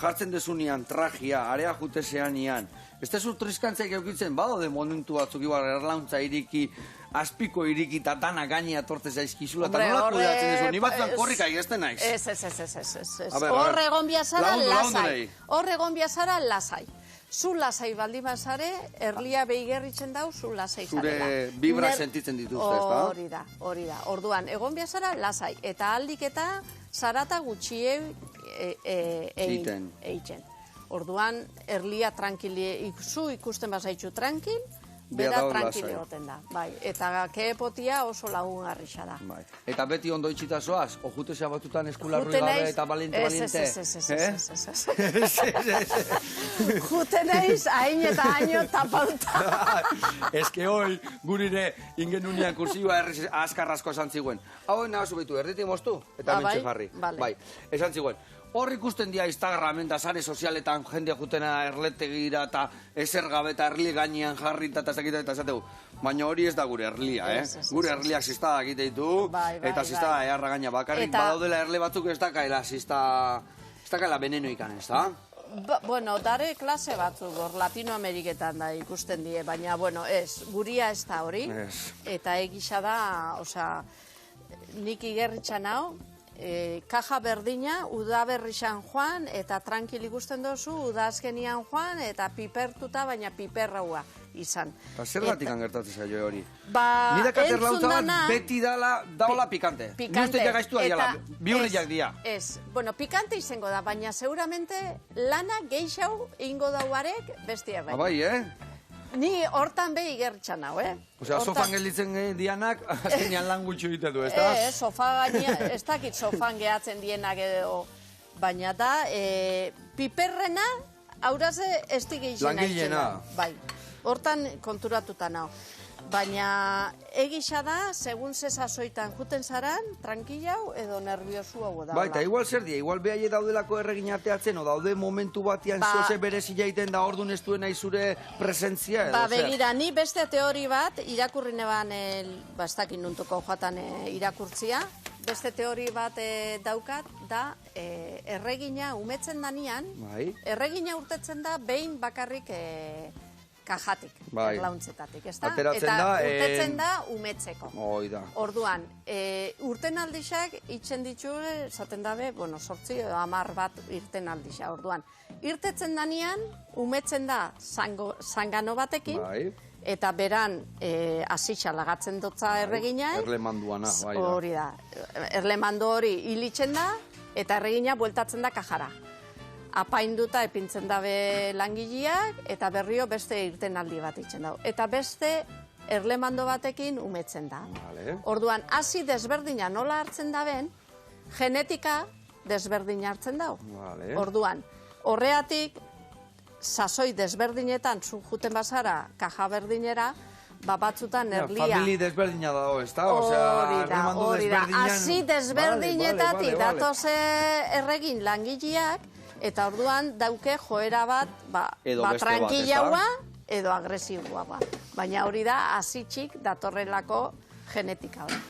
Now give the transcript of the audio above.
jartzen dezunean trajia, area jutezean ian. Ez tezu triskantzaik eukitzen, badaude momentu batzuk ibar erlauntza iriki, azpiko iriki eta dana gainea torte zaizkizula, eta nola kudeatzen dezu, ni batzuan korrika egizten naiz. Ez. Hor egon biazara lasai. Hor egon biazara lasai. Zu lasai baldin bazare, erlia behigerritzen dau, zu lasai zarela. Zure vibra sentitzen dituzte, ez da? Hori da. Orduan, egon biazara lasai. Eta aldik eta zarata gutxie eitzen. Orduan, erlia tranquili, zu ikusten bazaitxu tranquil, bera tranquil egoten da. Eta keepotia oso lagungarrixa da. Eta beti ondo itxita zoaz, ojutezea batutan eskularrui gabe eta balinte. Jute neiz, hain eta haino tapauta. Ez que hoi, gurire ingenunian kursioa askarrazko esan ziguen. Hau nahazu behitu, erditik moztu, eta mentxe jarri. Bai, esan ziguen. Hor ikusten dia Instagramen da sare sozialetan jendea jutena erletegira eta ezer gabe eta erli gainean jarri eta zakita eta esategu. Baina hori ez da gure erlia, Gure erliak ziztada egite ditu, eta ziztada eharra gaina bakarrik. Badaudela erle batzuk ez dakaela ziztada veneno ikan, ez da? Bueno, dare klase batzuk hor Latinoameriketan da ikusten die, baina, bueno, ez, guria ez da hori. Eta egisa da, osea, nik igerritxan hau, kaja berdina, udaberrixan joan, eta tranquil ikusten dozu, udazkenian joan, eta pipertuta, baina piperraua izan. Zergatik gertatzen zaio hori? Nire katerlautza bat beti daola pikante. Pikante. Nuzte gaiztua diala, biurriak dia. Ez, bueno, pikante izango da, baina seguramente lana geixau ingo dauarek bestiak baina. Bai, Ni hortan behi igertxan hau, Osea, sofan gelditzen dianak, azkenean lan gutxu egite du, ez da? Sofa gaina, ez dakit sofan gehatzen dienak edo, baina da, piperrena, auraze ez digeixen langilena. Bai, hortan konturatuta nao. Baina egisa da, segun zezazoitan juten zaran, tranquilau edo nerviosu hau da. Bai, eta igual zer dia, igual behaie daudelako erregin ateatzen, o daude momentu batian zoze berezi jaiten da ordun ez duena izure presentzia edo zer? Begira, ni beste teori bat, irakurri neban, ez dakit nuntuko joatan irakurtzia, beste teori bat daukat, da erregina umetzen danian, erregina urtetzen da behin bakarrik kajatik, erlauntxetatik, ez da? Eta urtetzen da umetzeko. Orduan, urten aldixak itxen ditu, zaten dabe, bueno, 8 edo 10 bat irten aldixa. Orduan, irtetzen danean, umetzen da zangano batekin, eta beran asitxa lagatzen dutza erregina. Erlemanduana, bai da. Hori da. Erlemandu hori hilitzen da, eta erregina bueltatzen da kajara. Apainduta epintzen dabe langileak, eta berrio beste irtenaldi bat itzen dago. Eta beste erlemando batekin umetzen da. Orduan, hasi desberdina nola hartzen daben, genetika desberdina hartzen dago. Orduan, horreatik, sasoi desberdinetan zu juten bazara, kaja berdinera, batzutan erlia. Famili desberdina dago, ez da? Hori da, hasi desberdinetatik datoze erregin langileak, eta orduan dauke joera bat tranquilaua edo agresiboa. Baina hori da, hasitxik datorrelako genetika hori.